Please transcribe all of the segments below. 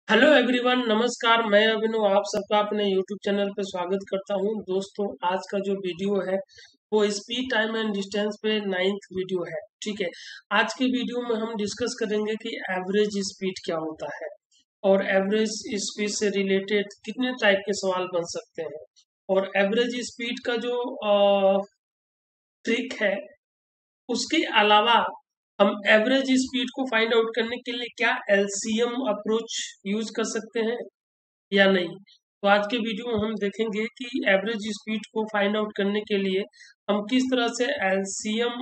Hello everyone, नमस्कार। मैं अभिनव आप सबका अपने यूट्यूब चैनल पे स्वागत करता हूं। दोस्तों, आज का जो वीडियो है वो स्पीड टाइम एंड डिस्टेंस पे 9th वीडियो है। ठीक है। आज के वीडियो में हम डिस्कस करेंगे कि एवरेज स्पीड क्या होता है और एवरेज स्पीड से रिलेटेड कितने टाइप के सवाल बन सकते हैं। और एवरेज स्पीड का जो ट्रिक है, उसके अलावा हम एवरेज स्पीड को फाइंड आउट करने के लिए क्या एलसीएम अप्रोच यूज कर सकते हैं या नहीं। तो आज के वीडियो में हम देखेंगे कि एवरेज स्पीड को फाइंड आउट करने के लिए हम किस तरह से एलसीएम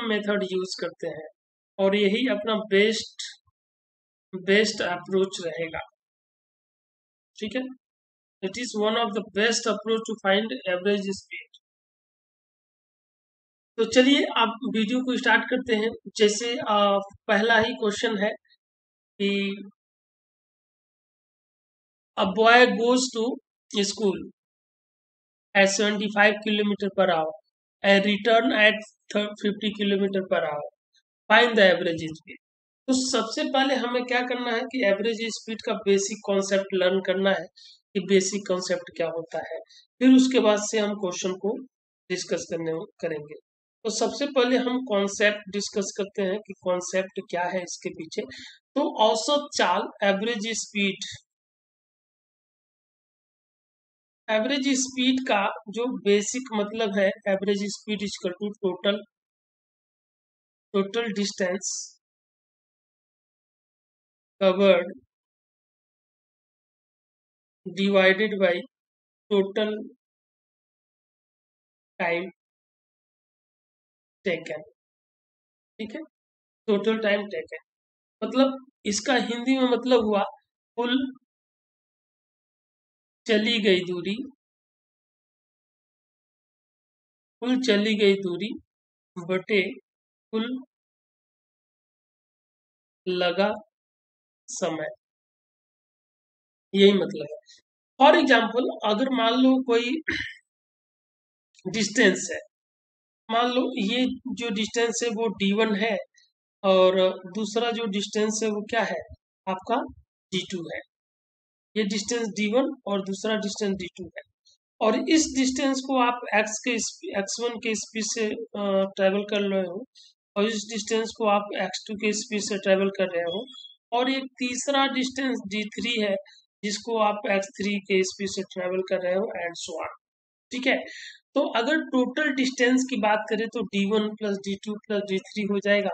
मेथड यूज करते हैं, और यही अपना बेस्ट बेस्ट अप्रोच रहेगा। ठीक है। It is one of the best approach to find average speed. तो चलिए अब वीडियो को स्टार्ट करते हैं। जैसे पहला ही क्वेश्चन है कि a boy goes to school at 75 kilometer per hour and return at 50 kilometer per hour. Find the average speed. तो सबसे पहले हमें क्या करना है कि एवरेज स्पीड का बेसिक कॉन्सेप्ट लर्न करना है कि बेसिक कॉन्सेप्ट क्या होता है। फिर उसके बाद से हम क्वेश्चन को डिस्कस करेंगे। तो सबसे पहले हम कॉन्सेप्ट डिस्कस करते हैं कि कॉन्सेप्ट क्या है इसके पीछे। तो औसत चाल एवरेज स्पीड का जो बेसिक मतलब है, average speed is equal to total distance covered divided by total time taken. ठीक है। टोटल टाइम टेकन मतलब इसका हिंदी में मतलब हुआ कुल चली गई दूरी कुल चली गई दूरी बटे कुल लगा समय। यही मतलब है। फॉर एग्जाम्पल, अगर मान लो कोई डिस्टेंस है, मान लो ये जो डिस्टेंस है वो d1 है और दूसरा जो डिस्टेंस है वो क्या है, आपका d2 है। ये डिस्टेंस d1 और दूसरा डिस्टेंस d2 है। और इस डिस्टेंस को आप x1 के स्पीड से ट्रेवल कर रहे हो और इस डिस्टेंस को आप x2 के स्पीड से ट्रेवल कर रहे हो। और एक तीसरा डिस्टेंस d3 है जिसको आप x3 के स्पीड से ट्रेवल कर रहे हो एंड सो ऑन। ठीक है। तो अगर टोटल डिस्टेंस की बात करें तो d1 plus d2 plus d3 हो जाएगा।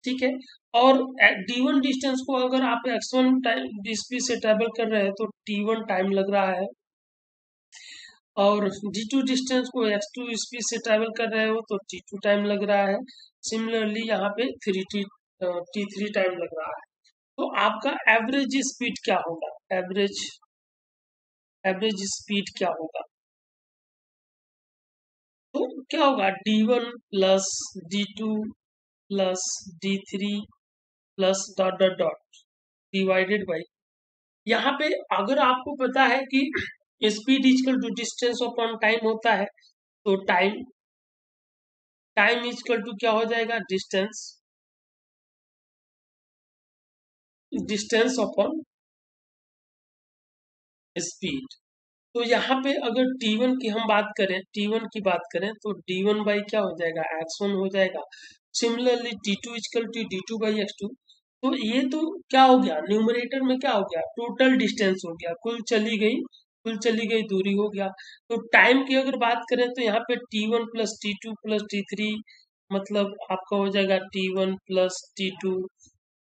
ठीक है। और d1 डिस्टेंस को अगर आप x1 टाइम स्पीड से ट्रेवल कर रहे हैं तो t1 टाइम लग रहा है, और d2 डिस्टेंस को x2 स्पीड से ट्रेवल कर रहे हो तो t2 टाइम लग रहा है। सिमिलरली यहाँ पे t3 टाइम लग रहा है। तो आपका एवरेज स्पीड क्या होगा, एवरेज स्पीड क्या होगा। तो क्या होगा, d1 plus d2 plus d3 plus dot dot dot divided by, यहाँ पे अगर आपको पता है कि speed equal to distance upon time होता है तो टाइम इक्वल टू क्या हो जाएगा, डिस्टेंस अपॉन स्पीड। तो यहाँ पे अगर t1 की हम बात करें, t1 की बात करें तो d1 बाई क्या हो जाएगा, x1 हो जाएगा। Similarly t2 equal to d2 by x2। तो ये तो क्या हो गया, न्यूमरेटर में क्या हो गया, टोटल डिस्टेंस हो गया, कुल चली गई दूरी हो गया। तो टाइम की अगर बात करें तो यहाँ पे t1 plus t2 plus t3 मतलब आपका हो जाएगा t1 plus t2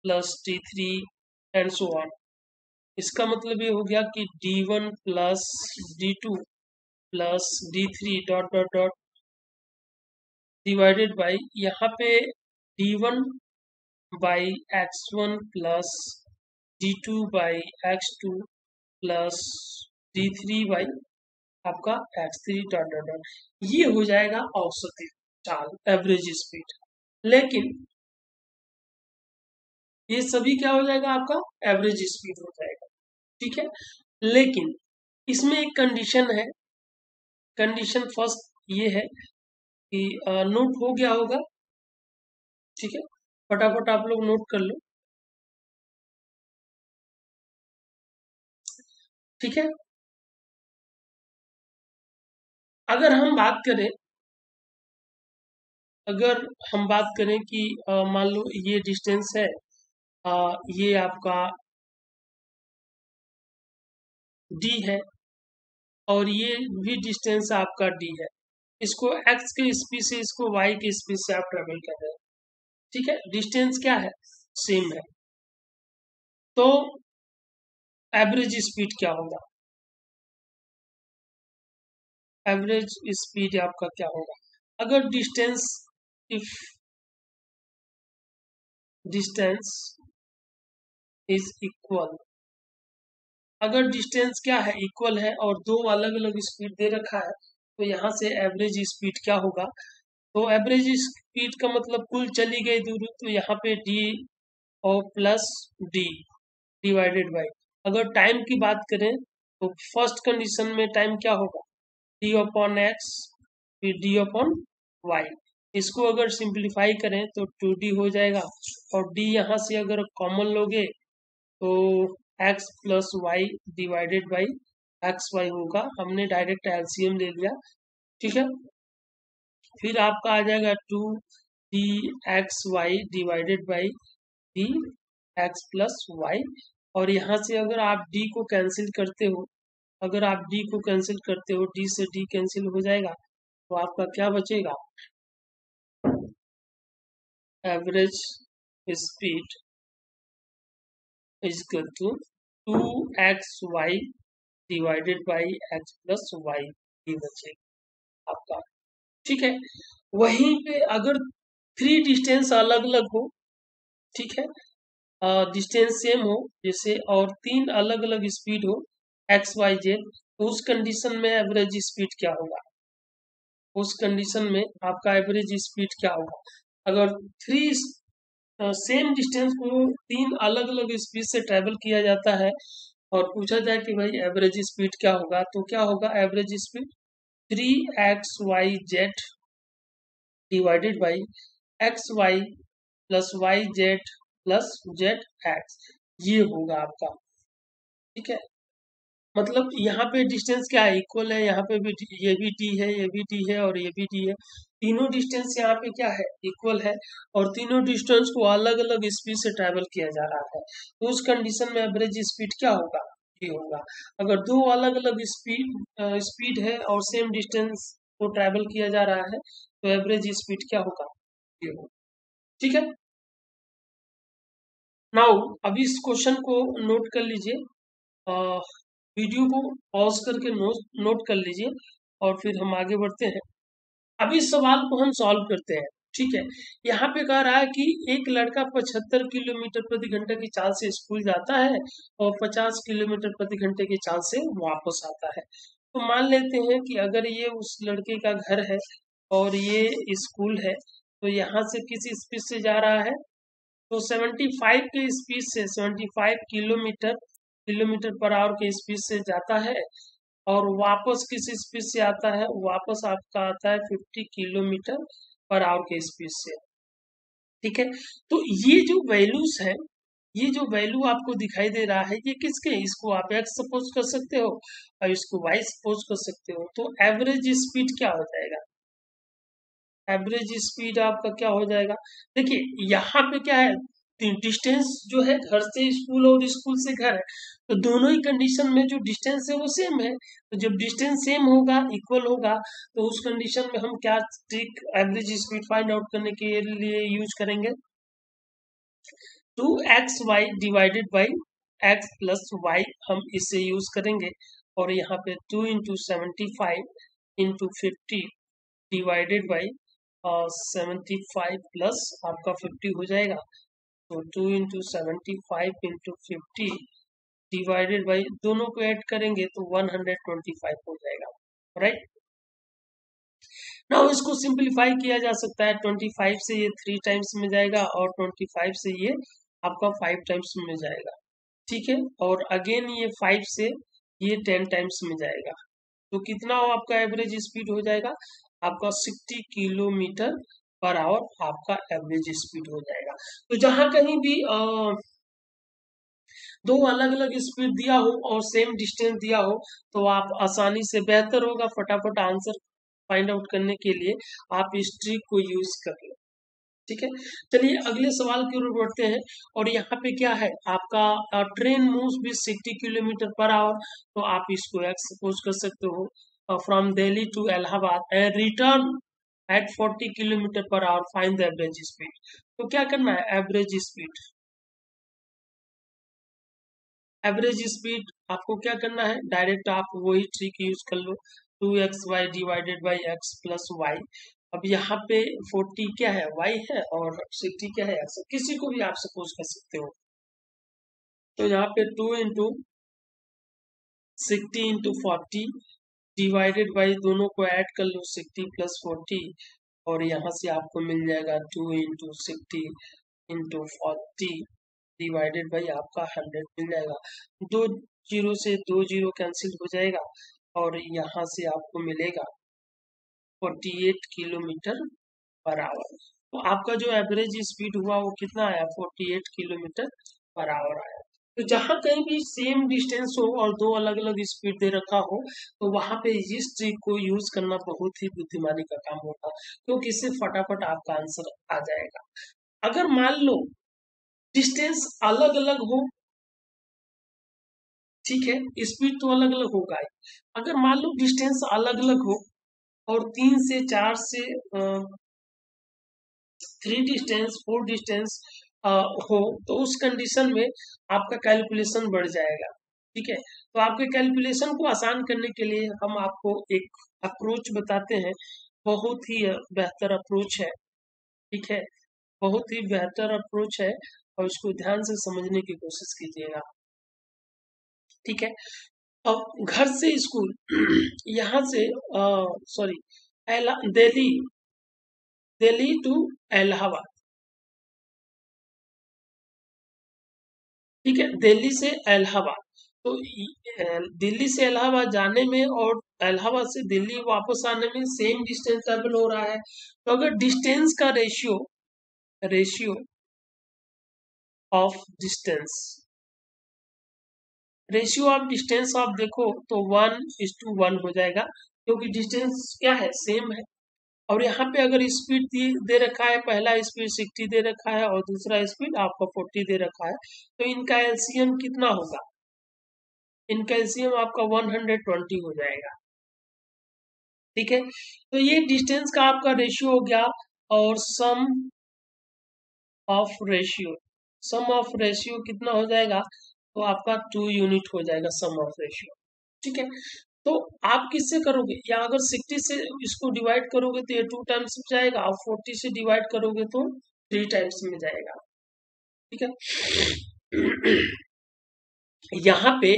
plus t3 and so on. इसका मतलब ये हो गया कि d1 plus d2 plus d3 dot dot dot divided by, यहाँ पे d1 by x1 plus d2 by x2 plus d3 by आपका x3 डॉट डॉट डॉट। ये हो जाएगा औसत चाल, एवरेज स्पीड। लेकिन ये सभी क्या हो जाएगा, आपका एवरेज स्पीड हो जाएगा। ठीक है। लेकिन इसमें एक कंडीशन है। कंडीशन फर्स्ट ये है कि नोट हो गया होगा। ठीक है। फटाफट आप लोग नोट कर लो। ठीक है। अगर हम बात करें अगर हम बात करें कि मान लो ये डिस्टेंस है, ये आपका d है और ये भी डिस्टेंस आपका d है। इसको x के स्पीड से इसको y के स्पीड से आप ट्रेवल कर रहे हैं, ठीक है। डिस्टेंस क्या है, सेम है, तो एवरेज स्पीड क्या होगा, एवरेज स्पीड आपका क्या होगा। अगर distance if distance is equal, अगर डिस्टेंस क्या है, इक्वल है और दो अलग अलग स्पीड दे रखा है, तो यहाँ से एवरेज स्पीड क्या होगा। तो एवरेज स्पीड का मतलब कुल चली गई दूरी, तो यहाँ पे डी और प्लस डी डिवाइडेड बाई, अगर टाइम की बात करें तो फर्स्ट कंडीशन में टाइम क्या होगा, डी अपॉन एक्स फिर डी अपॉन वाई। इसको अगर सिंप्लीफाई करें तो 2d हो जाएगा, और d यहाँ से अगर कॉमन लोगे तो x plus Y divided by X Y होगा। हमने डायरेक्ट एलसीएम ले लिया, ठीक है। फिर आपका आ जाएगा 2d X Y divided by D X plus Y, और यहाँ से अगर आप d को कैंसिल करते हो, अगर आप d को कैंसिल करते हो, d से d कैंसिल हो जाएगा, तो आपका क्या बचेगा, average speed is equal to 2xy divided by x plus Y, ये बचेगा आपका, ठीक है। वहीं पे अगर थ्री डिस्टेंस अलग अलग हो, ठीक है, डिस्टेंस सेम हो जैसे, और तीन अलग अलग स्पीड हो एक्स वाई जेड, तो उस कंडीशन में एवरेज स्पीड क्या होगा, उस कंडीशन में आपका एवरेज स्पीड क्या होगा। अगर थ्री सेम डिस्टेंस को तीन अलग अलग स्पीड से ट्रेवल किया जाता है और पूछा जाए कि भाई एवरेज स्पीड क्या होगा, तो क्या होगा average speed 3xy z divided by X Y plus Y Z plus Z X, ये होगा आपका, ठीक है। मतलब यहाँ पे डिस्टेंस क्या है, इक्वल है, यहाँ पे भी ये भी डी है, ये भी डी है और ये भी डी है, तीनों डिस्टेंस यहाँ पे क्या है, इक्वल है, और तीनों डिस्टेंस को अलग अलग स्पीड से ट्रेवल किया जा रहा है, तो उस कंडीशन में एवरेज स्पीड क्या होगा, ये होगा। अगर दो अलग अलग स्पीड है और सेम डिस्टेंस को ट्रेवल किया जा रहा है, तो एवरेज स्पीड क्या होगा, ये होगा, ठीक है। नाउ अभी इस क्वेश्चन को नोट कर लीजिए, वीडियो को पॉज करके नोट कर लीजिए और फिर हम आगे बढ़ते हैं। अभी इस सवाल को हम सॉल्व करते हैं, ठीक है। यहाँ पे कह रहा है कि एक लड़का 75 किलोमीटर प्रति घंटे की चाल से स्कूल जाता है और 50 किलोमीटर प्रति घंटे की चाल से वापस आता है। तो मान लेते हैं कि अगर ये उस लड़के का घर है और ये स्कूल है, तो यहाँ से किस स्पीड से जा रहा है, तो 75 के स्पीड से, 75 किलोमीटर किलोमीटर पर आवर के स्पीड से जाता है, और वापस किस स्पीड से आता है, वापस आपका आता है 50 किलोमीटर पर आवर के स्पीड से, ठीक है। तो ये जो वैल्यूज है, ये जो वैल्यू आपको दिखाई दे रहा है, ये किसके, इसको आप एक्स सपोज कर सकते हो और इसको वाई सपोज कर सकते हो, तो एवरेज स्पीड क्या हो जाएगा, एवरेज स्पीड आपका क्या हो जाएगा। देखिए यहाँ पे क्या है, डिस्टेंस जो है घर से स्कूल और स्कूल से घर है, तो दोनों ही कंडीशन में जो डिस्टेंस है वो सेम है, तो जब डिस्टेंस सेम होगा, इक्वल होगा, तो उस कंडीशन में हम क्या trick average speed find out करने के लिए यूज करेंगे, 2xy divided by x plus Y, हम इसे यूज करेंगे, और यहाँ पे 2 into 75 into 50 divided by 75 plus आपका 50 हो जाएगा, तो 2 इंटू 75 इंटू 50 डिवाइडेड बाई, दोनों को ऐड करेंगे तो 125 हो जाएगा, राइट। नाउ इसको सिंपलीफाई किया जा सकता है, 25 से ये 3 टाइम्स में जाएगा और 25 से ये आपका 5 टाइम्स में जाएगा, ठीक है, और अगेन ये 5 से ये 10 टाइम्स में जाएगा, तो कितना हो आपका एवरेज स्पीड हो जाएगा, आपका 60 किलोमीटर पर आवर आपका एवरेज स्पीड हो जाएगा। तो जहां कहीं भी दो अलग अलग स्पीड दिया हो और सेम डिस्टेंस दिया हो तो आप आसानी से, बेहतर होगा फटाफट आंसर फाइंड आउट करने के लिए आप इस ट्रिक को यूज कर लो। ठीक है, चलिए अगले सवाल की ओर बढ़ते हैं। और यहाँ पे क्या है आपका, ट्रेन मूव्स विद 60 km/h, तो आप इसको सपोज कर सकते हो from Delhi to Allahabad and return at 40 km/h, find the average speed. तो क्या करना है, एवरेज स्पीड, एवरेज स्पीड आपको क्या करना है, डायरेक्ट आप वही ट्रिक यूज कर लो, 2xy divided by x plus Y. अब यहाँ पे 40 क्या है, y है, और 60 क्या है, x, किसी को भी आप सपोज कर सकते हो। तो यहाँ पे 2 इंटू 60 इंटू 40 डिवाइडेड बाई, दोनों को ऐड कर लो, 60 प्लस 40, और यहाँ से आपको मिल जाएगा 2 इंटू 60 इंटू 40 डिवाइडेड बाई आपका 100 मिल जाएगा। दो जीरो से दो जीरो कैंसिल हो जाएगा और यहाँ से आपको मिलेगा 48 km/h। तो आपका जो एवरेज स्पीड हुआ वो कितना आया, 48 km/h आया। तो जहां कहीं भी सेम डिस्टेंस हो और दो अलग अलग स्पीड दे रखा हो तो वहां पे इस ट्रिक को यूज करना बहुत ही बुद्धिमानी का काम होगा, क्योंकि इससे फटाफट आपका आंसर आ जाएगा। अगर मान लो डिस्टेंस अलग अलग हो, ठीक है, स्पीड तो अलग अलग होगा ही, अगर मान लो डिस्टेंस अलग अलग हो और 3 से 4 से 3 डिस्टेंस 4 डिस्टेंस हो, तो उस कंडीशन में आपका कैलकुलेशन बढ़ जाएगा। ठीक है, तो आपके कैलकुलेशन को आसान करने के लिए हम आपको एक अप्रोच बताते हैं, बहुत ही बेहतर अप्रोच है। ठीक है, बहुत ही बेहतर अप्रोच है और इसको ध्यान से समझने की कोशिश कीजिएगा। ठीक है, अब घर से स्कूल यहाँ से सॉरी दिल्ली, दिल्ली टू इलाहाबाद, ठीक है, दिल्ली से इलाहाबाद, तो दिल्ली से इलाहाबाद जाने में और इलाहाबाद से दिल्ली वापस आने में सेम डिस्टेंस ट्रेवल हो रहा है। तो अगर डिस्टेंस का ratio of distance, ratio of distance आप देखो तो 1:1 हो जाएगा, क्योंकि डिस्टेंस क्या है, सेम है। और यहाँ पे अगर स्पीड दे रखा है, पहला स्पीड 60 दे रखा है और दूसरा स्पीड आपका 40 दे रखा है, तो इनका एलसीएम कितना होगा, इनका एलसीएम आपका 120 हो जाएगा। ठीक है, तो ये डिस्टेंस का आपका रेशियो हो गया, और सम ऑफ रेशियो कितना हो जाएगा, तो आपका 2 यूनिट हो जाएगा सम ऑफ रेशियो। ठीक है, तो आप किससे करोगे, या अगर 60 से इसको डिवाइड करोगे तो ये 2 टाइम्स में जाएगा, और 40 से डिवाइड करोगे तो 3 टाइम्स में जाएगा। ठीक है, यहाँ पे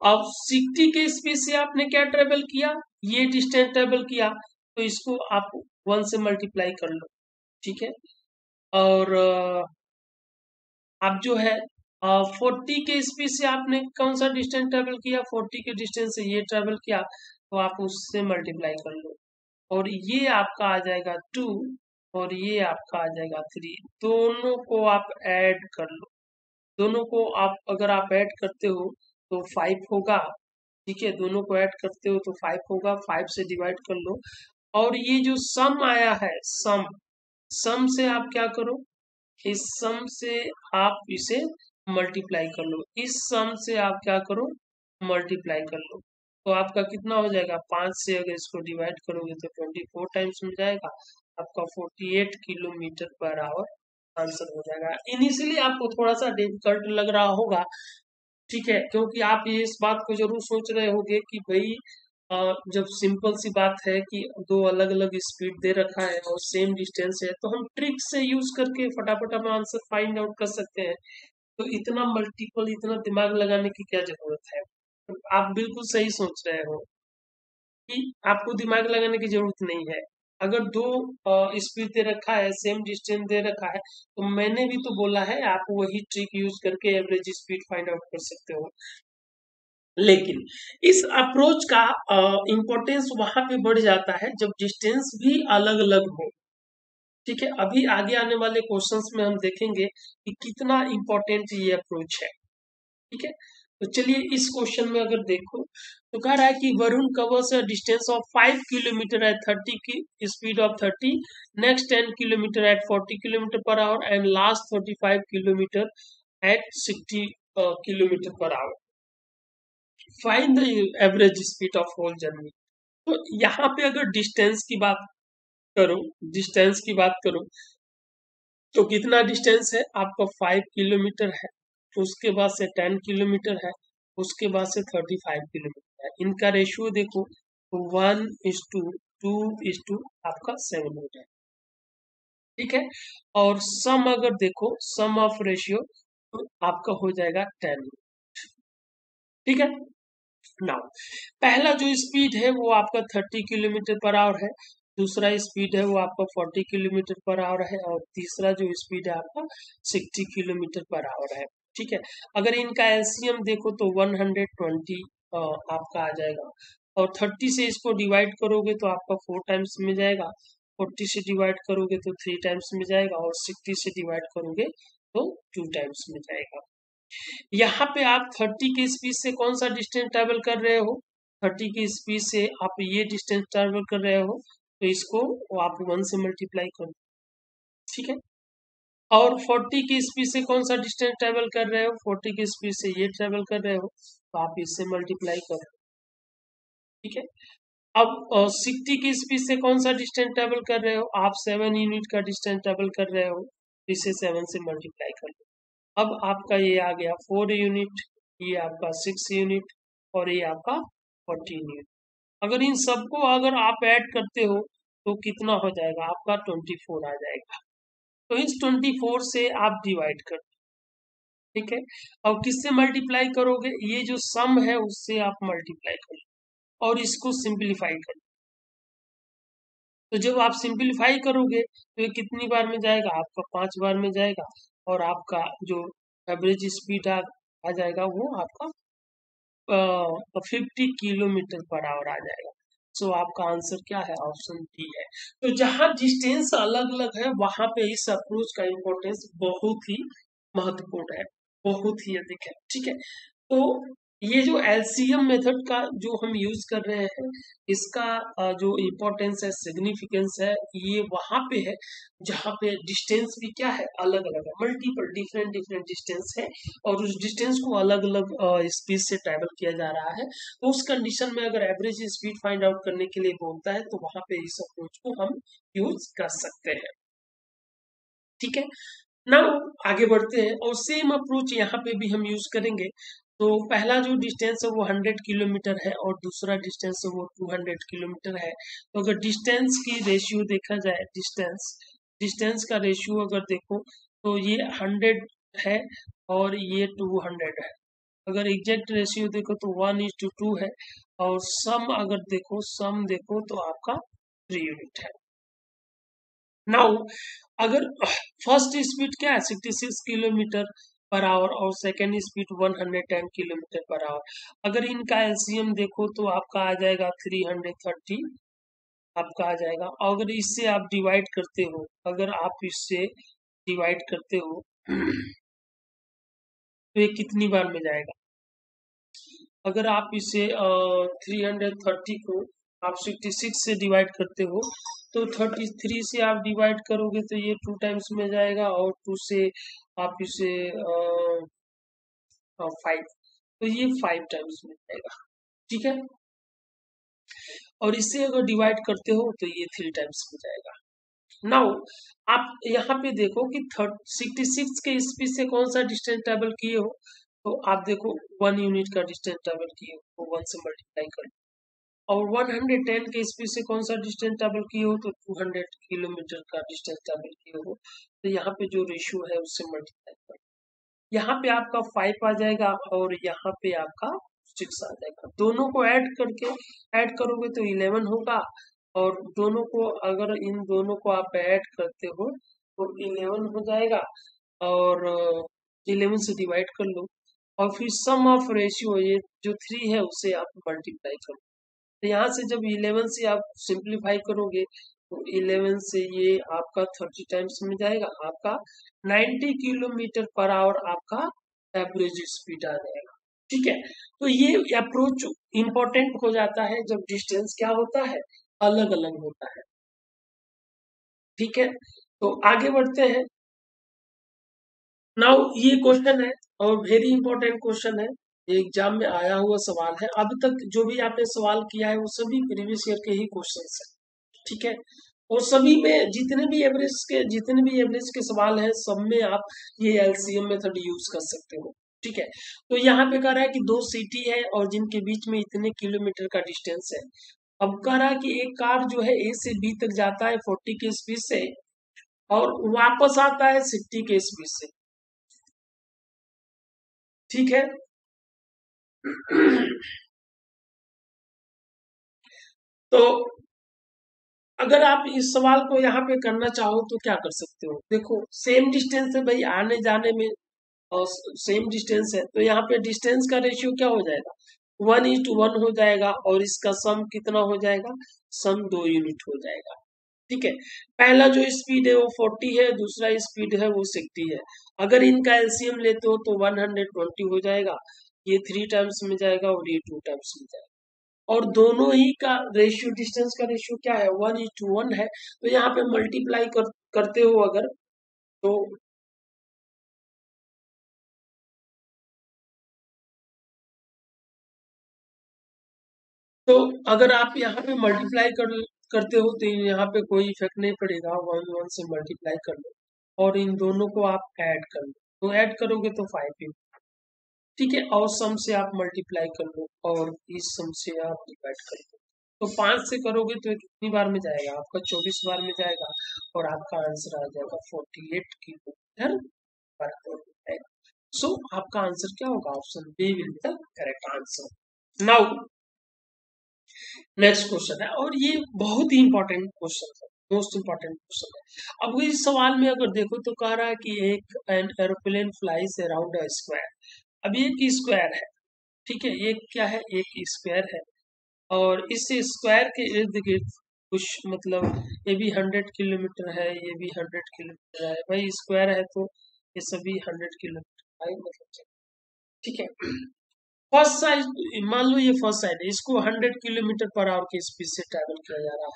अब 60 के स्पीड से आपने क्या ट्रेवल किया, ये डिस्टेंस ट्रेवल किया, तो इसको आप 1 से मल्टीप्लाई कर लो। ठीक है, और आप जो है 40 के स्पीड से आपने कौन सा डिस्टेंस ट्रेवल किया, 40 के डिस्टेंस से ये ट्रेवल किया, तो आप उससे मल्टीप्लाई कर लो, और ये आपका आ जाएगा 2 और ये आपका आ जाएगा 3, दोनों को आप ऐड कर लो, दोनों को आप अगर आप ऐड करते हो तो 5 होगा। ठीक है, दोनों को ऐड करते हो तो 5 होगा, 5 से डिवाइड कर लो, और ये जो सम आया है, सम से आप क्या करो, इस सम से आप इसे मल्टीप्लाई कर लो, इस सम से आप क्या करो, मल्टीप्लाई कर लो, तो आपका कितना हो जाएगा, 5 से अगर इसको डिवाइड करोगे तो 24 टाइम्स में जाएगा, आपका 48 km/h आंसर हो जाएगा। इनिशियली आपको थोड़ा सा डिफिकल्ट लग रहा होगा, ठीक है, क्योंकि आप ये इस बात को जरूर सोच रहे होंगे कि भाई जब सिंपल सी बात है कि दो अलग अलग स्पीड दे रखा है और सेम डिस्टेंस है, तो हम ट्रिक से यूज करके फटाफट हम आंसर फाइंड आउट कर सकते हैं, तो इतना मल्टीपल, इतना दिमाग लगाने की क्या जरूरत है। तो आप बिल्कुल सही सोच रहे हो कि आपको दिमाग लगाने की जरूरत नहीं है। अगर दो स्पीड दे रखा है, सेम डिस्टेंस दे रखा है, तो मैंने भी तो बोला है आप वही ट्रिक यूज करके एवरेज स्पीड फाइंड आउट कर सकते हो। लेकिन इस अप्रोच का इम्पोर्टेंस वहां पे बढ़ जाता है जब डिस्टेंस भी अलग अलग हो। ठीक है, अभी आगे आने वाले क्वेश्चंस में हम देखेंगे कि कितना इम्पोर्टेंट ये अप्रोच है। ठीक है। तो चलिए इस क्वेश्चन में अगर देखो तो कह रहा है कि Varun covers a distance of 5 kilometre at 30 की speed of 30, next 10 kilometre at 40 kilometre per hour and last 35 kilometre at 60 kilometre per hour. Find the average speed of whole journey. तो यहाँ पे अगर डिस्टेंस की बात करो, डिस्टेंस की बात करो तो कितना डिस्टेंस है आपका 5 किलोमीटर है, उसके बाद से 10 किलोमीटर है, उसके बाद से 35 किलोमीटर है। इनका रेशियो देखो 1:2 आपका 7 हो जाए। ठीक है। और सम अगर देखो सम ऑफ रेशियो तो आपका हो जाएगा 10। ठीक है। नाउ पहला जो स्पीड है वो आपका 30 किलोमीटर पर आवर है, दूसरा स्पीड है वो आपका 40 किलोमीटर पर आवर है, और तीसरा जो स्पीड है आपका 60 किलोमीटर पर आवर है। ठीक है। अगर इनका एलसीएम देखो तो 120 आपका आ जाएगा, और 30 से इसको डिवाइड करोगे तो आपका 4 टाइम्स में जाएगा, 40 से डिवाइड करोगे तो 3 टाइम्स में जाएगा, और 60 से डिवाइड करोगे तो 2 टाइम्स में जाएगा। यहाँ पे आप 30 की स्पीड से कौन सा डिस्टेंस ट्रेवल कर रहे हो, 30 की स्पीड से आप ये डिस्टेंस ट्रेवल कर रहे हो तो इसको आप 1 से मल्टीप्लाई करो। ठीक है। और 40 की स्पीड से कौन सा डिस्टेंस ट्रेवल कर रहे हो, 40 की स्पीड से ये ट्रेवल कर रहे हो तो आप इससे मल्टीप्लाई करो। ठीक है। अब 60 की स्पीड से कौन सा डिस्टेंस ट्रेवल कर रहे हो, आप 7 यूनिट का डिस्टेंस ट्रेवल कर रहे हो, इसे 7 से मल्टीप्लाई कर लो। अब आपका ये आ गया 4 यूनिट, ये आपका 6 यूनिट, और ये आपका 14 यूनिट। अगर इन सबको अगर आप ऐड करते हो तो कितना हो जाएगा आपका 24 आ जाएगा। तो इस 24 से आप डिवाइड कर। ठीक है। और किससे मल्टीप्लाई करोगे, ये जो सम है उससे आप मल्टीप्लाई करो और इसको सिंप्लीफाई करो। तो जब आप सिंप्लीफाई करोगे तो ये कितनी बार में जाएगा आपका 5 बार में जाएगा, और आपका जो एवरेज स्पीड आ जाएगा वो आपका 50 किलोमीटर पर आवर आ जाएगा। सो आपका आंसर क्या है, ऑप्शन डी है। तो जहां डिस्टेंस अलग अलग है वहां पे इस अप्रोच का इम्पोर्टेंस बहुत ही महत्वपूर्ण है, बहुत ही अधिक है। ठीक है। तो ये जो एलसीएम मेथड का जो हम यूज कर रहे हैं, इसका जो इम्पोर्टेंस है, सिग्निफिकेंस है, ये वहां पे है जहाँ पे डिस्टेंस भी क्या है, अलग अलग है, मल्टीपल डिफरेंट डिफरेंट डिस्टेंस है, और उस डिस्टेंस को अलग अलग स्पीड से ट्रैवल किया जा रहा है। तो उस कंडीशन में अगर एवरेज स्पीड फाइंड आउट करने के लिए बोलता है तो वहां पे इस अप्रोच को हम यूज कर सकते हैं। ठीक है। ना आगे बढ़ते हैं और सेम अप्रोच यहाँ पे भी हम यूज करेंगे। तो पहला जो डिस्टेंस है वो 100 किलोमीटर है, और दूसरा डिस्टेंस है वो 200 किलोमीटर है। तो अगर डिस्टेंस की रेशियो देखा जाए, डिस्टेंस डिस्टेंस का रेशियो अगर देखो तो ये 100 है और ये 200 है। अगर एग्जैक्ट रेशियो देखो तो 1:2 है, और सम अगर देखो, सम देखो तो आपका 3 यूनिट है। नाउ अगर फर्स्ट स्पीड क्या है 66 किलोमीटर पर आवर, और second speed 110 kilometre per our. अगर इनका एलसीएम देखो तो आपका आ जाएगा 330 आपका आ जाएगा। और अगर इससे आप डिवाइड करते हो, अगर आप इससे डिवाइड करते हो तो ये कितनी बार में जाएगा, अगर आप इसे 330 को आप 66 से डिवाइड करते हो तो 33 से आप डिवाइड करोगे तो ये 2 टाइम्स में जाएगा, और 2 से आप इसे 5, तो ये 5 टाइम्स में जाएगा। ठीक है। और इससे अगर डिवाइड करते हो तो ये 3 टाइम्स में जाएगा। नाउ आप यहाँ पे देखो कि 66 के स्पीड से कौन सा डिस्टेंस ट्रेवल किए हो, तो आप देखो 1 यूनिट का डिस्टेंस ट्रेवल किए हो तो 1 से मल्टीप्लाई कर, और 110 के स्पीड से कौन सा डिस्टेंस ट्रेवल किए हो तो 200 किलोमीटर का डिस्टेंस ट्रेवल किए हो, तो यहाँ पे जो रेशियो है उससे मल्टीप्लाई कर, यहाँ पे आपका 5 आ जाएगा और यहाँ पे आपका 6 आ जाएगा। दोनों को ऐड करोगे तो 11 होगा, और दोनों को अगर इन दोनों को आप ऐड करते हो तो 11 हो जाएगा, और 11 से डिवाइड कर लो, और फिर सम ऑफ रेशियो ये जो 3 है उसे आप मल्टीप्लाई करो। तो यहाँ से जब 11 से आप सिंप्लीफाई करोगे तो 11 से ये आपका 30 टाइम्स में जाएगा, आपका 90 किलोमीटर पर आवर आपका एवरेज स्पीड आ जाएगा। ठीक है, तो ये अप्रोच इंपॉर्टेंट हो जाता है जब डिस्टेंस क्या होता है, अलग अलग होता है। ठीक है, तो आगे बढ़ते हैं। नाउ ये क्वेश्चन है और वेरी इंपॉर्टेंट क्वेश्चन है, ये एग्जाम में आया हुआ सवाल है। अभी तक जो भी आपने सवाल किया है वो सभी प्रीवियस ईयर के ही क्वेश्चन है। ठीक है, और सभी में जितने भी एवरेज के सवाल हैं सब में आप ये एलसीएम मेथड यूज कर सकते हो। ठीक है, तो यहाँ पे कह रहा है कि दो सिटी है और जिनके बीच में इतने किलोमीटर का डिस्टेंस है। अब कह रहा है कि एक कार जो है ए से बी तक जाता है 40 के स्पीड से और वापस आता है 60 के स्पीड से। ठीक है, तो अगर आप इस सवाल को यहाँ पे करना चाहो तो क्या कर सकते हो। देखो सेम डिस्टेंस है भाई, आने जाने में और सेम डिस्टेंस है, तो यहाँ पे डिस्टेंस का रेशियो क्या हो जाएगा, 1:1 हो जाएगा और इसका सम कितना हो जाएगा, सम 2 यूनिट हो जाएगा। ठीक है, पहला जो स्पीड है वो 40 है, दूसरा स्पीड है वो 60 है। अगर इनका एलसीएम लेते हो तो 120 हो जाएगा, ये 3 टाइम्स में जाएगा और ये 2 टाइम्स में जाएगा। और दोनों ही का रेशियो, डिस्टेंस का रेशियो क्या है, 1:1 है। तो यहाँ पे मल्टीप्लाई करते हो अगर, तो तो अगर आप यहाँ पे मल्टीप्लाई करते हो तो यहाँ पे कोई इफेक्ट नहीं पड़ेगा, 1:1 से मल्टीप्लाई कर लो और इन दोनों को आप ऐड कर लो, तो ऐड करोगे तो 5 ही। ठीक है, और सम से आप मल्टीप्लाई कर लो और इस सम से आप डिवाइड कर लो, तो 5 से करोगे तो ये कितनी बार में जाएगा, आपका 24 बार में जाएगा और आपका आंसर आ जाएगा 48 किलोमीटर पर आवर। सो आपका आंसर क्या होगा, option B will be the correct answer. Now next question है और ये बहुत ही इंपॉर्टेंट क्वेश्चन है, मोस्ट इंपॉर्टेंट क्वेश्चन है। अब इस सवाल में अगर देखो तो कह रहा है कि एक an aeroplane flies around a square. अब ये एक स्क्वायर है, ठीक है, ये क्या है, एक स्क्वायर है और इस स्क्वायर के इर्द गिर्द कुछ मतलब ये भी 100 किलोमीटर है, ये भी 100 किलोमीटर है, भाई स्क्वायर है तो ये सभी 100 किलोमीटर का ही मतलब चलेगा। ठीक है, फर्स्ट साइड मान लो ये फर्स्ट साइड है, इसको 100 किलोमीटर पर आवर की स्पीड से ट्रैवल किया जा रहा है।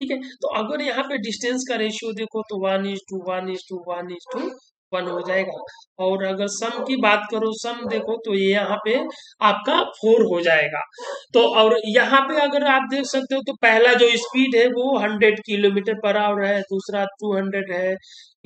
ठीक है, तो अगर यहाँ पे डिस्टेंस का रेशियो देखो तो 1:1:1:1 हो जाएगा। और अगर सम की बात करो, सम देखो तो ये यहाँ पे आपका 4 हो जाएगा। तो और यहाँ पे अगर आप देख सकते हो तो पहला जो स्पीड है वो 100 किलोमीटर पर आवर है, दूसरा 200 है,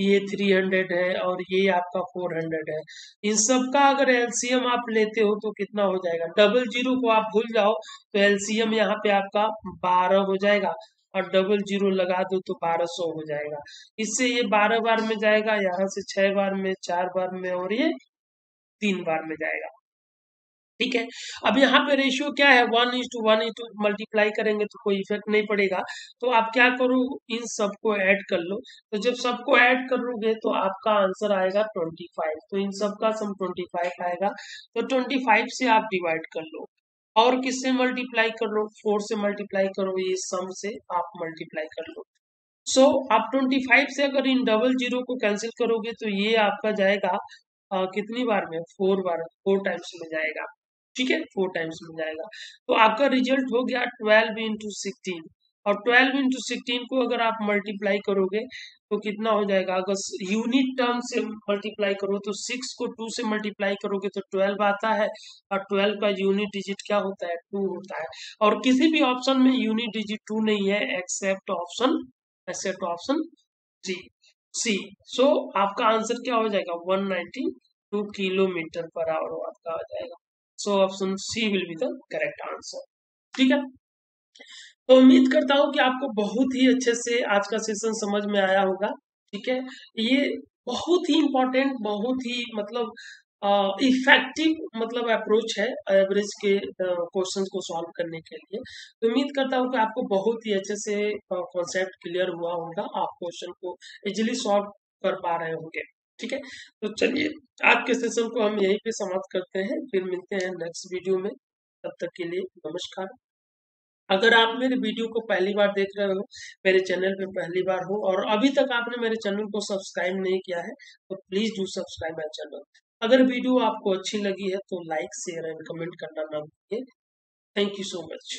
ये 300 है और ये आपका 400 है। इन सब का अगर एलसीएम आप लेते हो तो कितना हो जाएगा, डबल जीरो को आप भूल जाओ तो एलसीएम यहाँ पे आपका 12 हो जाएगा और डबल जीरो लगा दो तो 1200 हो जाएगा। इससे ये 12 बार में जाएगा, यहाँ से 6 बार में, 4 बार में और ये 3 बार में जाएगा। ठीक है, अब यहाँ पे रेशियो क्या है, 1:1 मल्टीप्लाई करेंगे तो कोई इफेक्ट नहीं पड़ेगा। तो आप क्या करो, इन सबको ऐड कर लो, तो जब सबको ऐड कर लोगे तो आपका आंसर आएगा 25, तो इन सबका सम 25 आएगा। तो 25 से आप डिवाइड कर लो और किससे मल्टीप्लाई कर लो, 4 से मल्टीप्लाई करो, ये सम से आप मल्टीप्लाई कर लो। सो आप 25 से अगर इन डबल जीरो को कैंसिल करोगे तो ये आपका जाएगा कितनी बार में, 4 बार, 4 टाइम्स में जाएगा। ठीक है, 4 टाइम्स में जाएगा, तो आपका रिजल्ट हो गया 12:16। और 12:16 को अगर आप मल्टीप्लाई करोगे तो कितना हो जाएगा, अगर यूनिट टर्म से मल्टीप्लाई करो तो 6 को 2 से मल्टीप्लाई करोगे तो 12 आता है और 12 का यूनिट डिजिट क्या होता है, 2 होता है। और किसी भी ऑप्शन में यूनिट डिजिट 2 नहीं है एक्सेप्ट ऑप्शन सी सी। सो आपका आंसर क्या हो जाएगा, 192 किलोमीटर पर आवर आपका आ जाएगा। So option C will be the correct answer. ठीक है, तो उम्मीद करता हूँ कि आपको बहुत ही अच्छे से आज का सेशन समझ में आया होगा। ठीक है, ये बहुत ही इम्पोर्टेंट, बहुत ही मतलब इफेक्टिव मतलब अप्रोच है एवरेज के क्वेश्चंस को सॉल्व करने के लिए। तो उम्मीद करता हूँ कि आपको बहुत ही अच्छे से कॉन्सेप्ट क्लियर हुआ होगा, आप क्वेश्चन को इजीली सॉल्व कर पा रहे होंगे। ठीक है, तो चलिए आज के सेशन को हम यहीं पे समाप्त करते हैं, फिर मिलते हैं नेक्स्ट वीडियो में। तब तक के लिए नमस्कार। अगर आप मेरे वीडियो को पहली बार देख रहे हो, मेरे चैनल पे पहली बार हो और अभी तक आपने मेरे चैनल को सब्सक्राइब नहीं किया है तो please do subscribe my channel. अगर वीडियो आपको अच्छी लगी है तो लाइक शेयर एंड कमेंट करना ना भूलिए। Thank you so much.